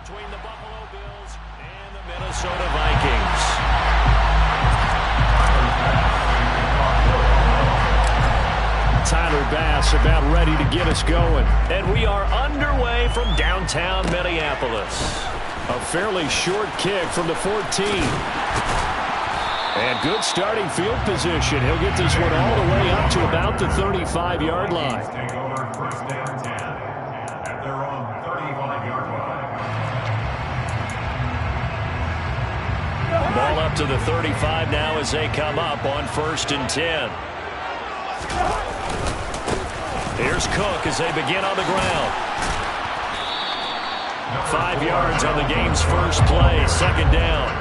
between the Buffalo Bills and the Minnesota Vikings. Tyler Bass about ready to get us going. And we are underway from downtown Minneapolis. A fairly short kick from the 14. And good starting field position. He'll get this one all the way up to about the 35-yard line. Take over first down 10 at their own 35-yard line. Ball up to the 35 now as they come up on 1st and 10. Here's Cook as they begin on the ground. 5 yards on the game's first play, 2nd down.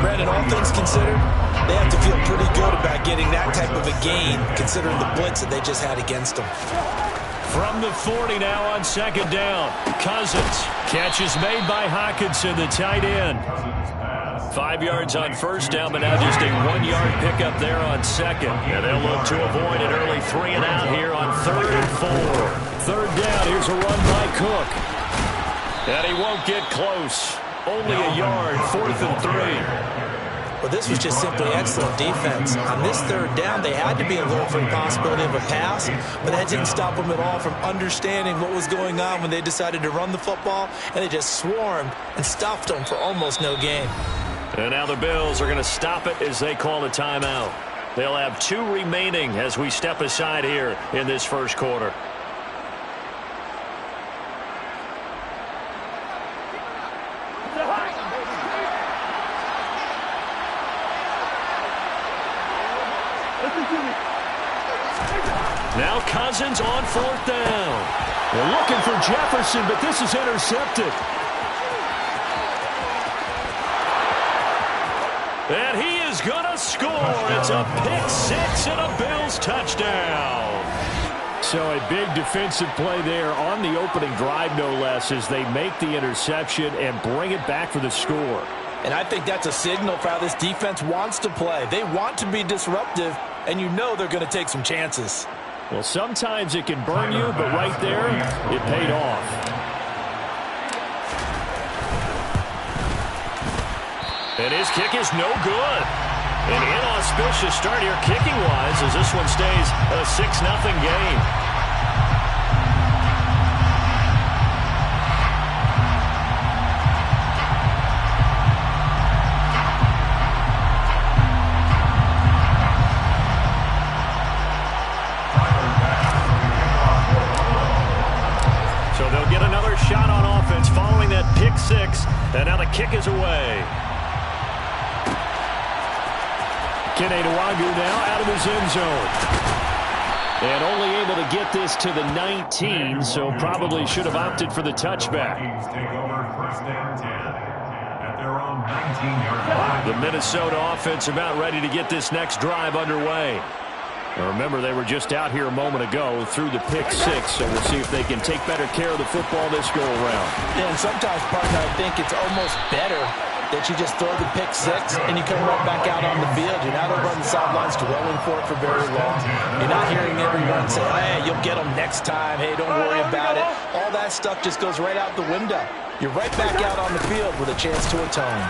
Brandon, all things considered, they have to feel pretty good about getting that type of a gain, considering the blitz that they just had against them. From the 40 now on 2nd down. Cousins. Catch is made by Hockenson, the tight end. 5 yards on 1st down, but now just a 1-yard pickup there on 2nd. And they'll look to avoid an early 3 and out here on 3rd and 4. 3rd down, here's a run by Cook. And he won't get close. Only a yard, 4th and 3. Well, this was just simply excellent defense. On this 3rd down, they had to be alert for the possibility of a pass, but that didn't stop them at all from understanding what was going on when they decided to run the football, and they just swarmed and stuffed them for almost no gain. And now the Bills are going to stop it as they call a timeout. They'll have 2 remaining as we step aside here in this first quarter. Now Cousins on 4th down. They're looking for Jefferson, but this is intercepted. And he is going to score. It's a pick 6 and a Bills touchdown. So a big defensive play there on the opening drive, no less, as they make the interception and bring it back for the score. And I think that's a signal for how this defense wants to play. They want to be disruptive, and you know they're going to take some chances. Well, sometimes it can burn you, but right there, it paid off. And his kick is no good. An inauspicious start here kicking-wise as this one stays a 6-0 game. So they'll get another shot on offense following that pick 6, and now the kick is away. Kene Nwangwu now out of his end zone. And only able to get this to the 19, so probably should have opted for the touchback. Take over first down 10 at their own 19-yard line. The Minnesota offense about ready to get this next drive underway. Now remember, they were just out here a moment ago through the pick 6, so we'll see if they can take better care of the football this go-around. Yeah, and sometimes, partner, I think it's almost better that you just throw the pick 6 and you come right back out on the field. You're not over on the sidelines dwelling for it for very long. You're not hearing everyone say, hey, you'll get them next time. Hey, don't worry about it. All that stuff just goes right out the window. You're right back out on the field with a chance to atone.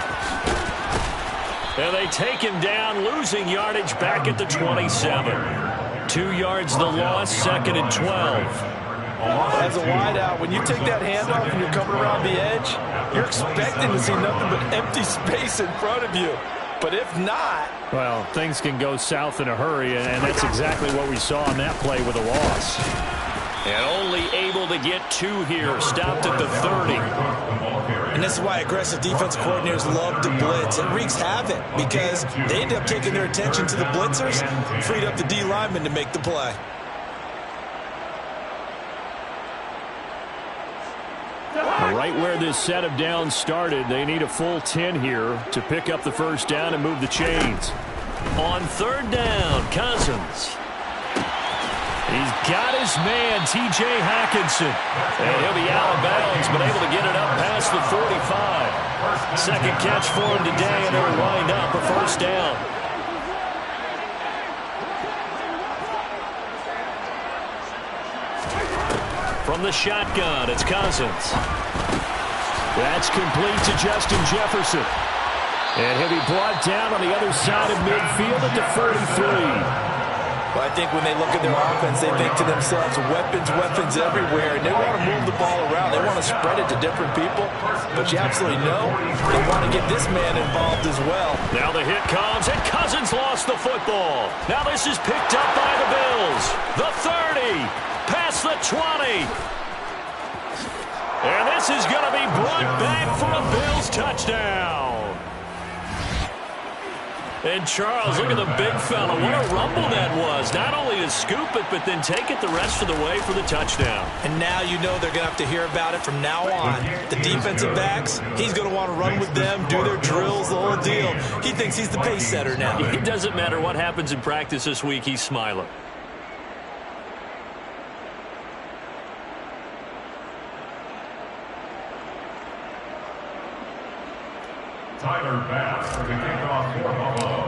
And they take him down, losing yardage back at the 27. 2 yards the loss, 2nd and 12. As a wideout, when you take that handoff and you're coming around the edge, you're expecting to see nothing but empty space in front of you. But if not... Well, things can go south in a hurry, and that's exactly what we saw on that play with a loss. And only able to get 2 here, stopped at the 30. And this is why aggressive defense coordinators love to blitz. It wreaks havoc because they end up taking their attention to the blitzers, freed up the D lineman to make the play. Right where this set of downs started, they need a full 10 here to pick up the first down and move the chains. On 3rd down, Cousins. He's got his man, T.J. Hockenson. And he'll be out of bounds, but able to get it up past the 45. Second catch for him today, and they'll wind up a first down. From the shotgun, it's Cousins. That's complete to Justin Jefferson. And he'll be brought down on the other side of midfield at the 43. Well, I think when they look at their offense, they think to themselves, weapons everywhere, and they want to move the ball around. They want to spread it to different people, but you absolutely know they want to get this man involved as well. Now the hit comes, and Cousins lost the football. Now this is picked up by the Bills. The 30, past the 20. And this is going to be brought back for a Bills touchdown. And Charles, look at the big fella. What a rumble that was. Not only to scoop it, but then take it the rest of the way for the touchdown. And now you know they're going to have to hear about it from now on. The defensive backs, he's going to want to run with them, do their drills, the whole deal. He thinks he's the pace setter now. It doesn't matter what happens in practice this week. He's smiling. Tyler Bass for the kickoff for Buffalo.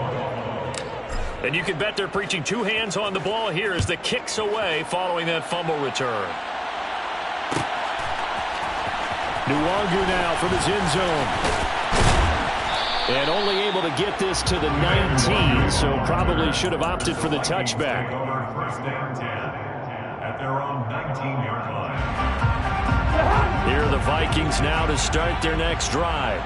And you can bet they're preaching two hands on the ball here as the kick's away following that fumble return. Nwangu now from his end zone. And only able to get this to the 19, so probably should have opted for the touchback. First and 10 at their own 19-yard line. Here are the Vikings now to start their next drive.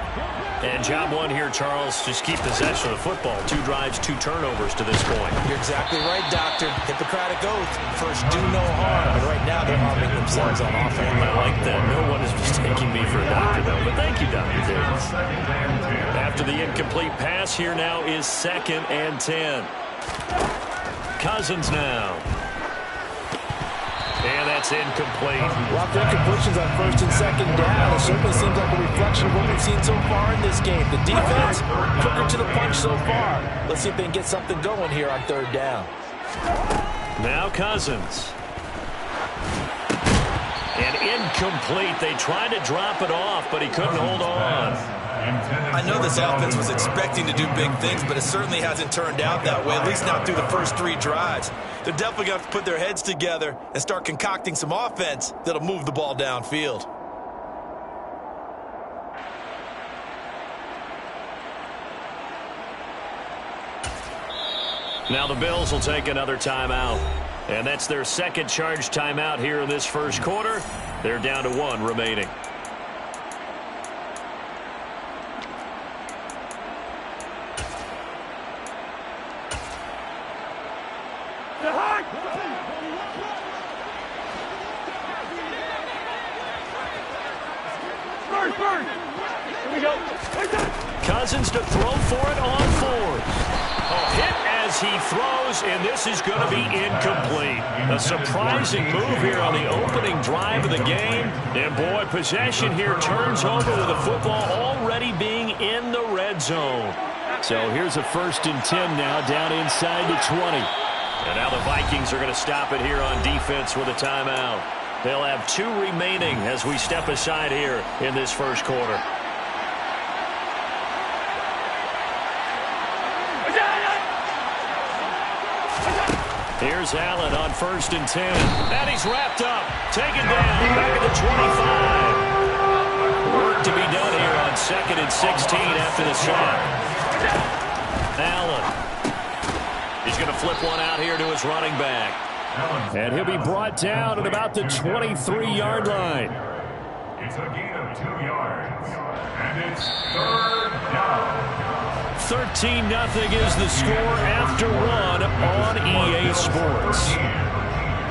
And job one here, Charles, just keep possession of the football. 2 drives, 2 turnovers to this point. You're exactly right, Doctor. Hippocratic oath. First, do no harm. And right now, they're harming themselves on offense. I like that. No one is mistaking me for a doctor, though. But thank you, Dr. Davis. After the incomplete pass, here now is 2nd and 10. Cousins now. And that's incomplete. Well, after incompletions on 1st and 2nd down, it certainly seems like a reflection of what we've seen so far in this game. The defense, quicker to the punch so far. Let's see if they can get something going here on 3rd down. Now Cousins. And incomplete. They tried to drop it off, but he couldn't hold on. I know this offense was expecting to do big things, but it certainly hasn't turned out that way, at least not through the first 3 drives. They're definitely going to have to put their heads together and start concocting some offense that'll move the ball downfield. Now the Bills will take another timeout. And that's their 2nd charge timeout here in this first quarter. They're down to 1 remaining. Cousins to throw for it on 4th. Hit as he throws, and this is going to be incomplete. A surprising move here on the opening drive of the game. And, boy, possession here turns over with the football already being in the red zone. So here's a 1st and 10 now down inside the 20. And now the Vikings are going to stop it here on defense with a timeout. They'll have 2 remaining as we step aside here in this first quarter. Here's Allen on 1st and 10. And he's wrapped up. Taken down. Back at the 25. Work to be done here on 2nd and 16 after the sack. Allen. He's going to flip one out here to his running back. And he'll be brought down at about the 23-yard line. It's a gain of 2 yards. And it's 3rd down. 13-0 is the score after 1 on EA Sports.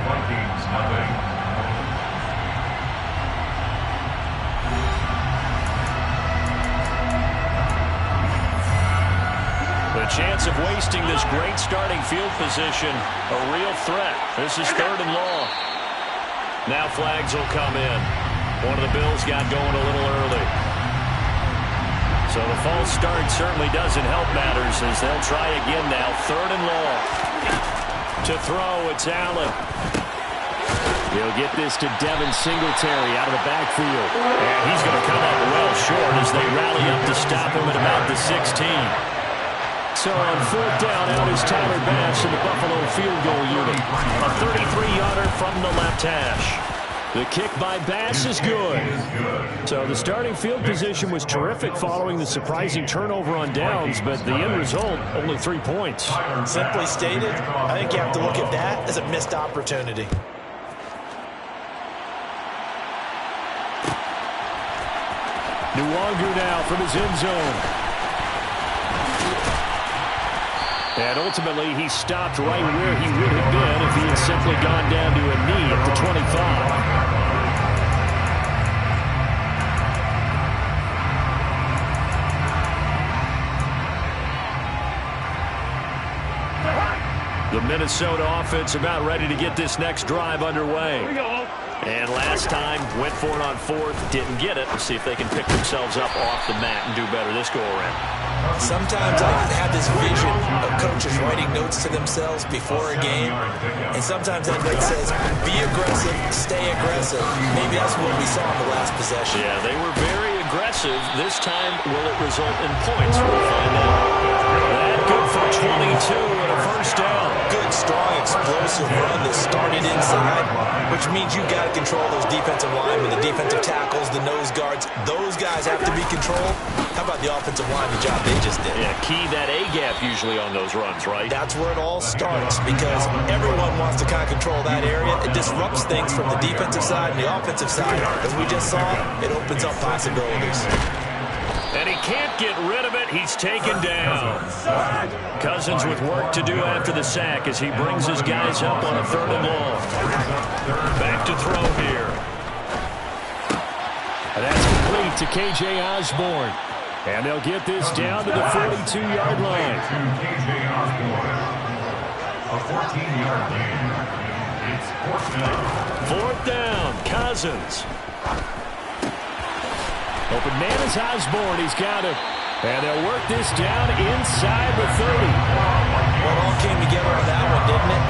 Vikings nothing. The chance of wasting this great starting field position, a real threat. This is 3rd and long. Now flags will come in. One of the Bills got going a little early. So the false start certainly doesn't help matters as they'll try again now. 3rd and long. To throw, it's Allen. He'll get this to Devin Singletary out of the backfield. And he's going to come up well short as they rally up to stop him at about the 16. So on 4th down, out is Tyler Bass in the Buffalo field goal unit. A 33-yarder from the left hash. The kick by Bass is good. So the starting field position was terrific following the surprising turnover on downs, but the end result, only 3 points. Simply stated, I think you have to look at that as a missed opportunity. Nwangu now from his end zone. And ultimately, he stopped right where he would have been if he had simply gone down to a knee at the 25. The Minnesota offense about ready to get this next drive underway. Here we go. And last time, went for it on fourth, didn't get it. Let's see if they can pick themselves up off the mat and do better this go-around. Sometimes I have this vision of coaches writing notes to themselves before a game, and sometimes that note says, be aggressive, stay aggressive. Maybe that's what we saw in the last possession. Yeah, they were very aggressive. This time, will it result in points? We'll find out. That good for 22 and a first down. Good, strong, explosive run that started inside, which means you got to control those defensive linemen, the defensive tackles, the nose guards. Those guys have to be controlled. How about the offensive line, the job they just did? Yeah, key that A-gap usually on those runs, right? That's where it all starts, because everyone wants to kind of control that area. It disrupts things from the defensive side and the offensive side. As we just saw, it opens up possibilities. And he can't get rid of it. He's taken down. Cousins with work to do after the sack as he brings his guys up on a 3rd and long. Back to throw here. And that's complete to K.J. Osborne. And they'll get this down to the 42-yard line. K.J. Osborne. A 14-yard gain. It's 4th down. 4th down. Cousins. Open man is Osborne. He's got it. And they'll work this down inside the 30. Well, it all came together on that one, didn't it?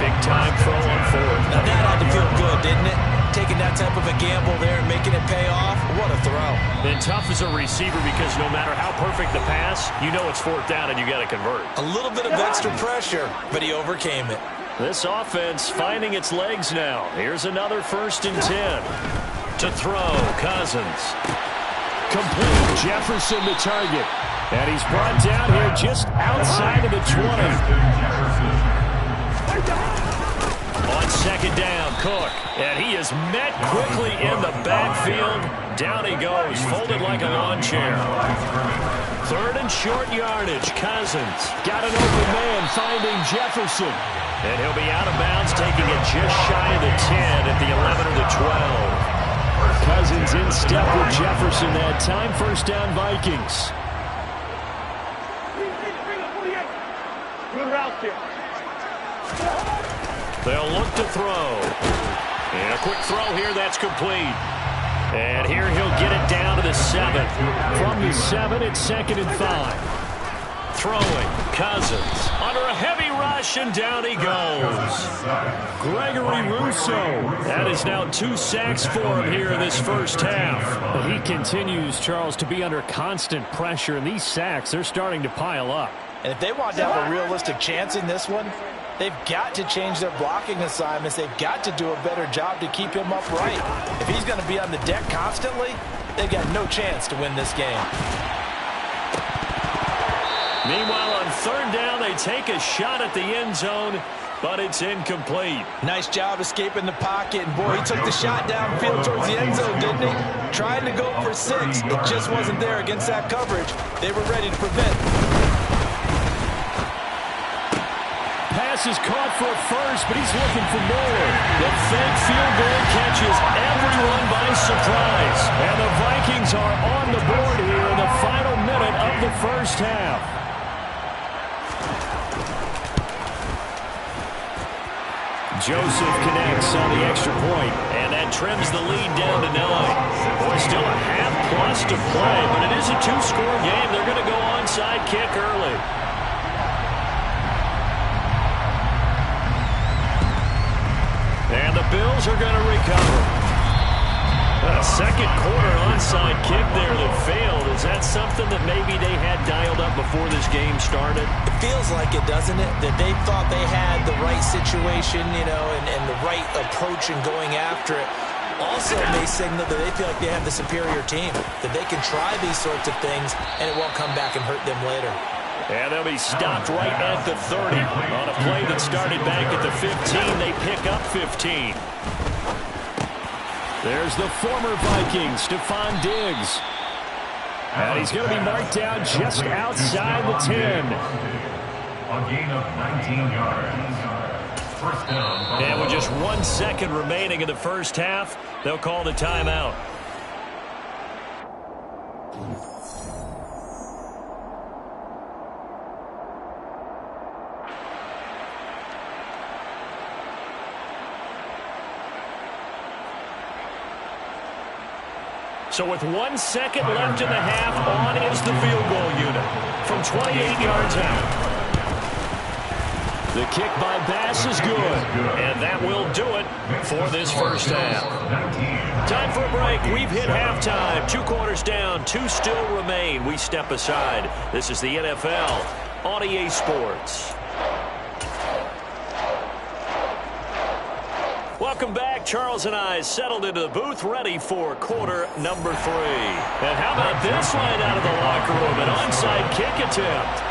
Big time throw on 4th. Now that had to feel good, didn't it? Taking that type of a gamble there and making it pay off. What a throw. And tough as a receiver because no matter how perfect the pass, you know it's 4th down and you got to convert. A little bit of extra pressure, but he overcame it. This offense finding its legs now. Here's another 1st and 10. To throw, Cousins. Complete. Jefferson the target. And he's brought down here just outside of the 20. On 2nd down, Cook. And he is met quickly in the backfield. Down he goes, folded like a lawn chair. 3rd and short yardage. Cousins got an open man finding Jefferson. And he'll be out of bounds, taking it just shy of the 10 at the 11 or the 12. Cousins in step with Jefferson that time. 1st down, Vikings. They'll look to throw. And a quick throw here, that's complete. And here he'll get it down to the 7. From the 7, it's 2nd and 5. Throwing, Cousins under a heavy rush, and down he goes. Gregory Rousseau. That is now 2 sacks for him here in this first half. But he continues, Charles, to be under constant pressure, and these sacks, they're starting to pile up. And if they want to have a realistic chance in this one, they've got to change their blocking assignments. They've got to do a better job to keep him upright. If he's going to be on the deck constantly, they've got no chance to win this game. Meanwhile, on 3rd down, they take a shot at the end zone, but it's incomplete. Nice job escaping the pocket. And, boy, he took the shot downfield towards the end zone, didn't he? Trying to go for 6. It just wasn't there against that coverage. They were ready to prevent. Pass is caught for a first, but he's looking for more. The fake field goal catches everyone by surprise. And the Vikings are on the board here in the final minute of the first half. Joseph connects on the extra point, and that trims the lead down to 9. Boy, still a half-plus to play, but it is a 2-score game. They're going to go onside kick early. And the Bills are going to recover. A 2nd quarter onside kick there that failed. Is that something that maybe they had dialed up before this game started? It feels like it, doesn't it? That they thought they had the right situation, you know, and the right approach in going after it. also may signal that they feel like they have the superior team, that they can try these sorts of things and it won't come back and hurt them later. And they'll be stopped right at the 30. On a play that started back at the 15, they pick up 15. There's the former Viking, Stefon Diggs. And he's going to be marked down just outside the 10. A gain of 19 yards. First down. And with just 1 second remaining in the first half, they'll call the timeout. So with 1 second left in the half, on is the field goal unit from 28 yards out. The kick by Bass is good, and that will do it for this first half. Time for a break. We've hit halftime. 2 quarters down, 2 still remain. We step aside. This is the NFL on EA Sports. Welcome back. Charles and I settled into the booth, ready for quarter number 3. And how about this line out of the locker room? An onside kick attempt.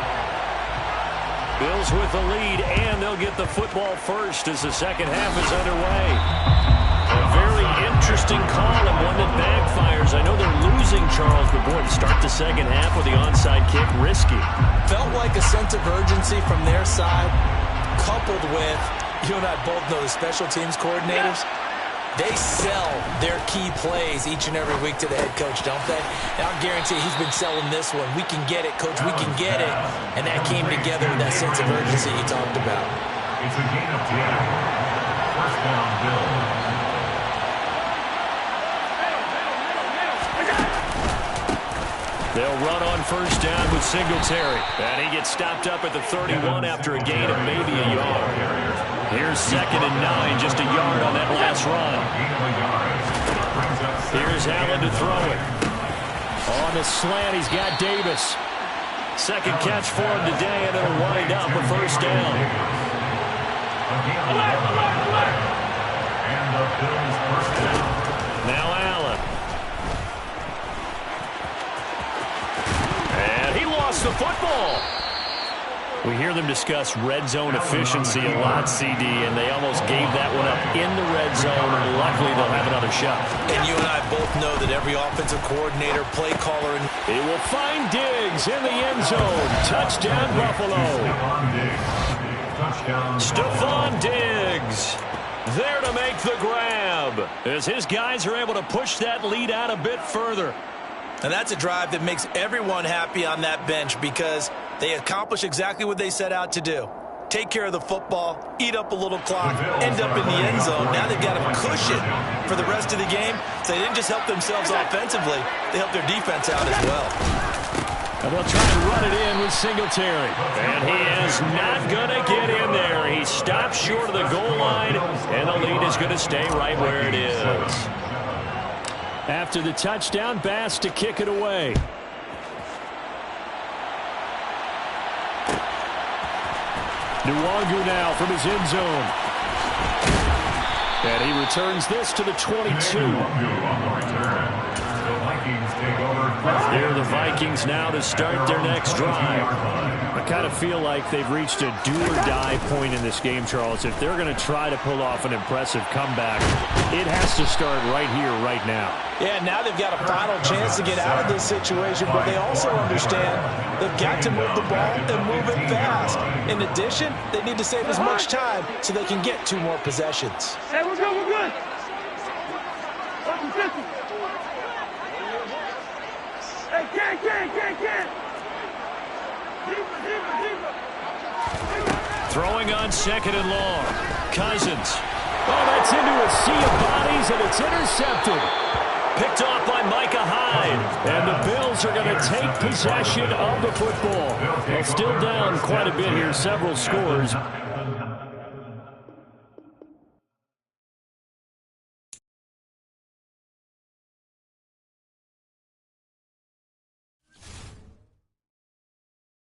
Bills with the lead, and they'll get the football first as the second half is underway. A very interesting call and one that backfires. I know they're losing, Charles, but boy, to start the second half with the onside kick, risky. Felt like a sense of urgency from their side, coupled with, you and I both know the special teams coordinators, they sell their key plays each and every week to the head coach, don't they? And I'll guarantee he's been selling this one. We can get it, coach, we can get it. And that came together with that sense of urgency you talked about. It's a gain of 10. First down, Bills. They'll run on first down with Singletary. And he gets stopped up at the 31 after a gain of maybe a yard. Here's 2nd and 9, just a yard on that last run. Here's Allen to throw it. On the slant, he's got Davis. Second catch for him today, and it'll wind up a first down. And the Bills first down. Now Allen. And he lost the football. We hear them discuss red zone efficiency a lot, CD, and they almost gave that one up in the red zone. Luckily, they'll have another shot. And you and I both know that every offensive coordinator, play caller, and he will find Diggs in the end zone. Touchdown, Buffalo. Stefon Diggs there to make the grab as his guys are able to push that lead out a bit further. And that's a drive that makes everyone happy on that bench because they accomplish exactly what they set out to do. Take care of the football, eat up a little clock, end up in the end zone. Now they've got a cushion for the rest of the game. So they didn't just help themselves offensively, they helped their defense out as well. And they'll try to run it in with Singletary. And he is not going to get in there. He stops short of the goal line, and the lead is going to stay right where it is. After the touchdown, Bass to kick it away. Nwangu now from his end zone. And he returns this to the 22. Here are the Vikings now to start their next drive. I kind of feel like they've reached a do-or-die point in this game, Charles. If they're going to try to pull off an impressive comeback, it has to start right here, right now. Yeah, now they've got a final chance to get out of this situation, but they also understand they've got to move the ball and move it fast. In addition, they need to save as much time so they can get 2 more possessions. Hey, we're good, we're good. Hey, can't. Throwing on 2nd and long. Cousins. Oh, that's into a sea of bodies, and it's intercepted. Picked off by Micah Hyde. And the Bills are going to take possession of the football. They're still down quite a bit here, several scores.